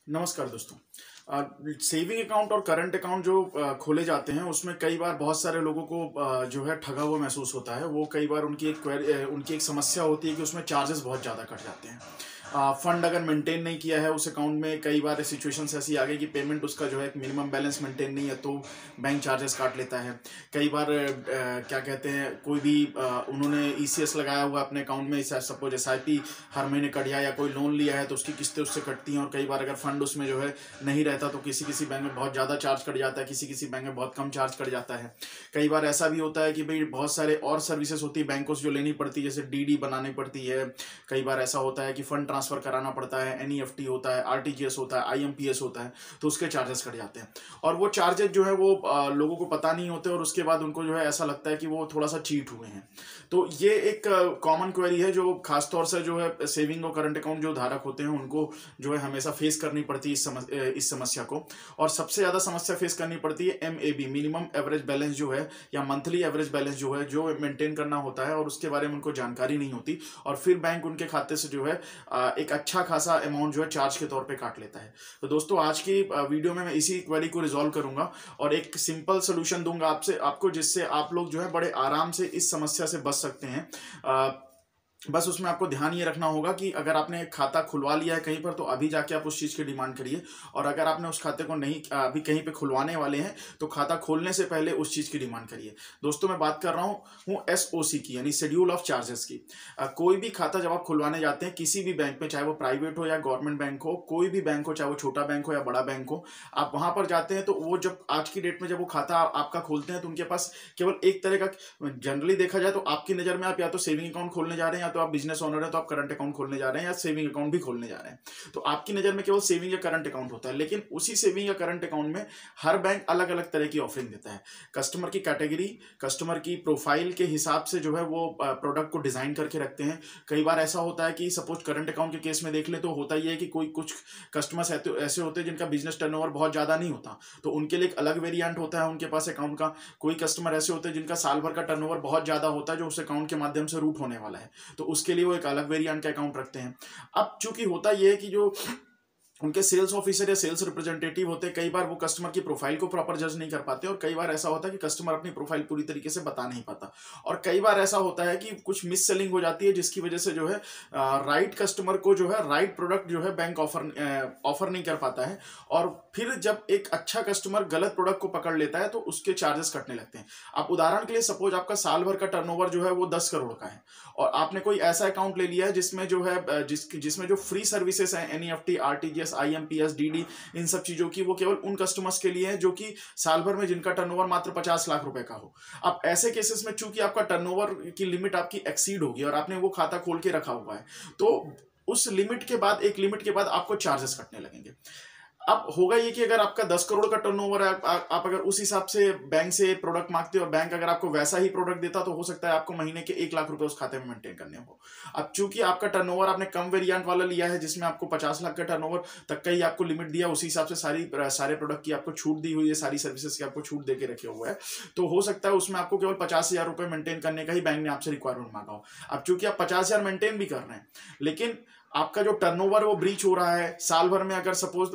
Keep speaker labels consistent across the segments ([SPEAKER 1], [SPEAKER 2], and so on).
[SPEAKER 1] नमस्कार दोस्तों। Saving account और करंट अकाउंट जो खोले जाते हैं उसमें कई बार बहुत सारे लोगों को जो है ठगा हुआ महसूस होता है। वो कई बार उनकी एक समस्या होती है कि उसमें चार्जेस बहुत ज़्यादा कट जाते हैं। फंड अगर मेंटेन नहीं किया है उस अकाउंट में, कई बार सिचुएशंस ऐसी आ गई कि पेमेंट उसका जो है एक मिनिमम बैलेंस मेंटेन नहीं है तो बैंक चार्जेस काट लेता है। कई बार क्या कहते हैं, कोई भी उन्होंने ईसीएस लगाया हुआ अपने अकाउंट में, सपोज एसआईपी हर महीने कट गया या कोई लोन लिया है तो उसकी किस्तें उससे कटती हैं। और कई बार अगर फंड उसमें जो है नहीं रहता तो किसी किसी बैंक में बहुत ज़्यादा चार्ज कट जाता है, किसी किसी बैंक में बहुत कम चार्ज कट जाता है। कई बार ऐसा भी होता है कि भाई बहुत सारे और सर्विसेज होती है बैंकों से जो लेनी पड़ती है, जैसे डीडी बनानी पड़ती है। कई बार ऐसा होता है कि फंड ट्रांसफर कराना पड़ता है, एनईएफटी होता है, आरटीजीएस होता है, आईएमपीएस होता है, तो उसके चार्जेस कट जाते हैं। और वो चार्जेस जो है वो लोगों को पता नहीं होते और उसके बाद उनको जो है ऐसा लगता है कि वो थोड़ा सा चीट हुए हैं। तो ये एक कॉमन क्वेरी है जो खासतौर से जो है सेविंग और करंट अकाउंट जो धारक होते हैं उनको जो है हमेशा फेस करनी पड़ती है इस समस्या को। और सबसे ज़्यादा समस्या फेस करनी पड़ती है एमएबी, मिनिमम एवरेज बैलेंस जो है, या मंथली एवरेज बैलेंस जो है, जो मेंटेन करना होता है और उसके बारे में उनको जानकारी नहीं होती। और फिर बैंक उनके खाते से जो है एक अच्छा खासा अमाउंट जो है चार्ज के तौर पे काट लेता है। तो दोस्तों आज की वीडियो में मैं इसी क्वेरी को रिजॉल्व करूंगा और एक सिंपल सोल्यूशन दूंगा आपको, जिससे आप लोग जो है बड़े आराम से इस समस्या से बच सकते हैं। बस उसमें आपको ध्यान ये रखना होगा कि अगर आपने खाता खुलवा लिया है कहीं पर तो अभी जाके आप उस चीज़ की डिमांड करिए। और अगर आपने उस खाते को नहीं अभी कहीं पे खुलवाने वाले हैं तो खाता खोलने से पहले उस चीज़ की डिमांड करिए। दोस्तों मैं बात कर रहा हूँ एसओसी की, यानी शेड्यूल ऑफ चार्जेस की। कोई भी खाता जब आप खुलवाने जाते हैं किसी भी बैंक में, चाहे वो प्राइवेट हो या गवर्नमेंट बैंक हो, कोई भी बैंक हो, चाहे वो छोटा बैंक हो या बड़ा बैंक हो, आप वहां पर जाते हैं तो वो जब आज की डेट में जब वो खाता आपका खोलते हैं तो उनके पास केवल एक तरह का, जनरली देखा जाए तो आपकी नज़र में आप या तो सेविंग अकाउंट खोलने जा रहे हैं, या तो आप बिजनेस ओनर है तो आप करंट अकाउंट खोलने जा रहे हैं, या सेविंग अकाउंट भी खोलने जा रहे हैं। तो आपकी नज़र में केवल सेविंग या करंट अकाउंट होता है, लेकिन उसी सेविंग या करंट अकाउंट में हर बैंक अलग अलग तरह की ऑफरिंग देता है। कस्टमर की कैटेगरी, कस्टमर की प्रोफाइल के हिसाब से जो है वो प्रोडक्ट को डिजाइन करके रखते हैं। कई बार ऐसा होता है कि सपोज करंट अकाउंट के केस में देख ले तो होता ही है कि कुछ कस्टमर्स ऐसे होते हैं जिनका बिजनेस टर्नओवर बहुत ज़्यादा नहीं होता, तो उनके लिए एक अलग वेरिएंट होता है उनके पास अकाउंट का। कोई कस्टमर ऐसे होते हैं जिनका साल भर का टर्नओवर बहुत ज़्यादा होता है जो उस अकाउंट के माध्यम से रूट होने वाला है, तो उसके लिए वो एक अलग वेरिएंट का अकाउंट रखते हैं। अब चूंकि होता यह है कि जो उनके सेल्स ऑफिसर या सेल्स रिप्रेजेंटेटिव होते हैं, कई बार वो कस्टमर की प्रोफाइल को प्रॉपर जज नहीं कर पाते, और कई बार ऐसा होता है कि कस्टमर अपनी प्रोफाइल पूरी तरीके से बता नहीं पाता, और कई बार ऐसा होता है कि कुछ मिस सेलिंग हो जाती है जिसकी वजह से जो है राइट कस्टमर को जो है राइट प्रोडक्ट जो है बैंक ऑफर नहीं कर पाता है। और फिर जब एक अच्छा कस्टमर गलत प्रोडक्ट को पकड़ लेता है तो उसके चार्जेस कटने लगते हैं। आप उदाहरण के लिए सपोज आपका साल भर का टर्नओवर जो है वो 10 करोड़ का है, और आपने कोई ऐसा अकाउंट ले लिया है जिसमें जो है जिसमें जो फ्री सर्विसेज है, एनईएफटी, आरटीजीएस, आईएमपीएस, डीडी, इन सब चीजों की, वो केवल उन कस्टमर्स के लिए है जो कि साल भर में जिनका टर्नओवर मात्र 50 लाख रुपए का हो। अब ऐसे केसेस में चूंकि आपका टर्नओवर की लिमिट आपकी एक्सीड होगी और आपने वो खाता खोल के रखा हुआ है, तो उस लिमिट के बाद, एक लिमिट के बाद आपको चार्जेस कटने लगेंगे। अब होगा ये कि अगर आपका 10 करोड़ का टर्नओवर है, आप अगर उस हिसाब से बैंक से प्रोडक्ट मांगते हो और बैंक अगर आपको वैसा ही प्रोडक्ट देता तो हो सकता है आपको महीने के 1 लाख रुपए उस खाते में मेंटेन करने हो। अब चूंकि आपका टर्नओवर आपने कम वेरिएंट वाला लिया है जिसमें आपको 50 लाख का टर्नओवर तक का ही आपको लिमिट दिया, उसी हिसाब से सारे प्रोडक्ट की आपको छूट दी हुई है, सारी सर्विसेज की आपको छूट दे के रखे हुआ है, तो हो सकता है उसमें आपको केवल 50,000 रुपए मेंटेन करने का ही बैंक ने आपसे रिक्वायरमेंट मांगा हो। अब चूंकि आप 50,000 मेंटेन भी कर रहे हैं, लेकिन आपका जो टर्नओवर वो ब्रीच हो रहा है, साल भर में अगर सपोज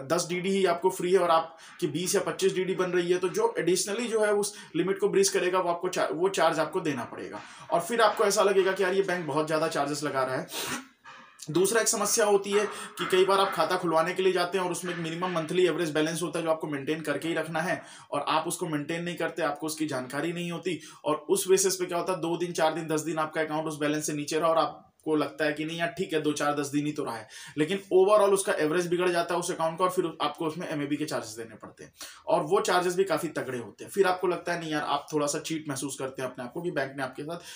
[SPEAKER 1] 10 डीडी ही आपको फ्री है और आपकी 20 या 25 डीडी बन रही है, तो जो एडिशनली जो है उस लिमिट को ब्रीच करेगा वो आपको वो चार्ज आपको देना पड़ेगा, और फिर आपको ऐसा लगेगा कि यार ये बैंक बहुत ज्यादा चार्जेस लगा रहा है। दूसरा एक समस्या होती है कि कई बार आप खाता खुलवाने के लिए जाते हैं और उसमें एक मिनिमम मंथली एवरेज बैलेंस होता है जो आपको मेंटेन करके ही रखना है, और आप उसको मेंटेन नहीं करते, आपको उसकी जानकारी नहीं होती, और उस बेसिस पे क्या होता है 2 दिन 4 दिन 10 दिन आपका अकाउंट उस बैलेंस से नीचे रहा और आपको लगता है कि नहीं यार ठीक है 2 4 10 दिन ही तो रहा है, लेकिन ओवरऑल उसका एवरेज बिगड़ जाता है उस अकाउंट का, और फिर आपको उसमें एमएबी के चार्जेस देने पड़ते हैं, और वो चार्जेस भी काफी तगड़े होते हैं। फिर आपको लगता है नहीं यार, आप थोड़ा सा चीट महसूस करते हैं अपने आप को कि बैंक ने आपके साथ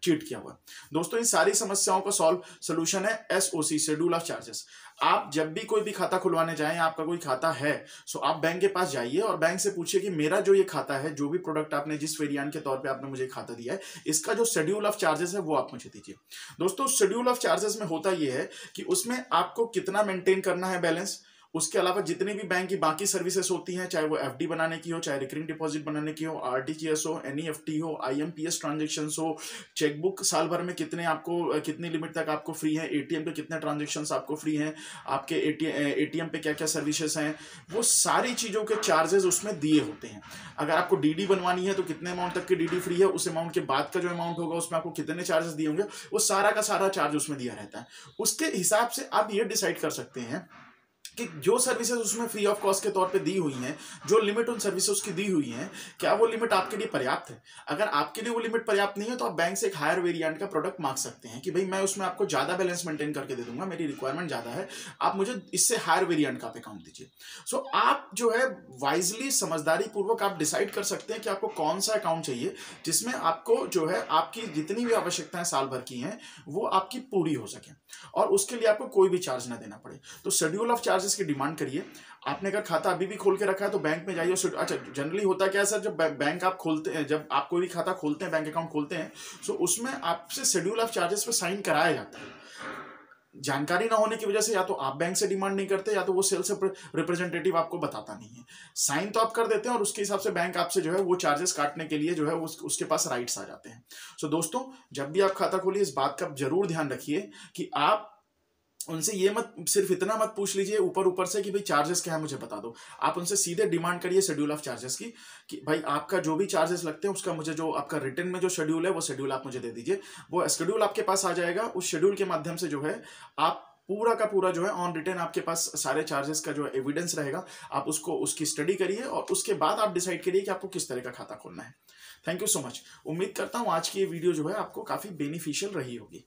[SPEAKER 1] चीट किया हुआ। दोस्तों इन सारी समस्याओं का सोल्यूशन है एसओसी, शेड्यूल ऑफ चार्जेस। आप जब भी कोई भी खाता खुलवाने जाएं, आपका कोई खाता है, सो आप बैंक के पास जाइए और बैंक से पूछिए कि मेरा जो ये खाता है, जो भी प्रोडक्ट आपने जिस वेरिएंट के तौर पे आपने मुझे खाता दिया है, इसका जो शेड्यूल ऑफ चार्जेस है वो आप मुझे दीजिए। दोस्तों शेड्यूल ऑफ चार्जेस में होता ये है कि उसमें आपको कितना मेंटेन करना है बैलेंस, उसके अलावा जितनी भी बैंक की बाकी सर्विसेज होती हैं, चाहे वो एफडी बनाने की हो, चाहे रिकरिंग डिपॉजिट बनाने की हो, आरटीजीएस हो, एनईएफटी हो, आईएमपीएस ट्रांजेक्शन हो, चेकबुक साल भर में कितने आपको कितनी लिमिट तक आपको फ्री है, एटीएम पे कितने ट्रांजेक्शन आपको फ्री हैं, आपके एटीएम पे क्या क्या सर्विसेज हैं, वो सारी चीज़ों के चार्जेस उसमें दिए होते हैं। अगर आपको डीडी बनवानी है तो कितने अमाउंट तक की डीडी फ्री है, उस अमाउंट के बाद का जो अमाउंट होगा उसमें आपको कितने चार्जेस दिए होंगे, वो सारा का सारा चार्ज उसमें दिया रहता है। उसके हिसाब से आप ये डिसाइड कर सकते हैं कि जो सर्विसेज उसमें फ्री ऑफ कॉस्ट के तौर पे दी हुई हैं, जो लिमिट उन सर्विसेज की दी हुई हैं, क्या वो लिमिट आपके लिए पर्याप्त है। अगर आपके लिए वो लिमिट पर्याप्त नहीं है तो आप बैंक से एक हायर वेरिएंट का प्रोडक्ट मांग सकते हैं कि भाई मैं उसमें आपको ज्यादा बैलेंस मेंटेन करके दे दूंगा, मेरी रिक्वायरमेंट ज्यादा है, आप मुझे इससे हायर वेरिएंट का आप अकाउंट दीजिए। सो आप जो है वाइजली, समझदारी पूर्वक आप डिसाइड कर सकते हैं कि आपको कौन सा अकाउंट चाहिए जिसमें आपको जो है आपकी जितनी भी आवश्यकताएं साल भर की हैं वो आपकी पूरी हो सके और उसके लिए आपको कोई भी चार्ज ना देना पड़े। तो शेड्यूल ऑफ चार्जेस की डिमांड करिए। आपने अगर खाता अभी भी खोल के रखा है तो बैंक में जाइए। अच्छा, जनरली होता क्या है सर, जब बैंक आप खोलते हैं, जब आप कोई भी खाता खोलते हैं, बैंक अकाउंट खोलते हैं, सो उसमें आपसे शेड्यूल ऑफ चार्जेस पे साइन कराया जाता है। जानकारी ना होने की वजह से या तो आप बैंक से डिमांड नहीं करते या तो वो सेल्स रिप्रेजेंटेटिव आपको बताता नहीं है। साइन तो आप कर देते हैं और उसके हिसाब से बैंक आपसे जो है वो चार्जेस काटने के लिए जो है उसके पास राइट्स आ जाते हैं। सो दोस्तों, जब भी आप खाता खोलिए इस बात का जरूर ध्यान रखिए कि आप उनसे ये मत, सिर्फ इतना मत पूछ लीजिए ऊपर ऊपर से कि भाई चार्जेस क्या है मुझे बता दो। आप उनसे सीधे डिमांड करिए शेड्यूल ऑफ चार्जेस की कि भाई आपका जो भी चार्जेस लगते हैं उसका मुझे, जो आपका रिटर्न में जो शेड्यूल है वो शेड्यूल आप मुझे दे दीजिए। वो शेड्यूल आपके पास आ जाएगा। उस शेड्यूल के माध्यम से जो है आप पूरा का पूरा जो है ऑन रिटर्न आपके पास सारे चार्जेस का जो एविडेंस रहेगा। आप उसको, उसकी स्टडी करिए और उसके बाद आप डिसाइड करिए कि आपको किस तरह का खाता खोलना है। Thank you so much. उम्मीद करता हूं आज की ये वीडियो जो है आपको काफी बेनिफिशियल रही होगी।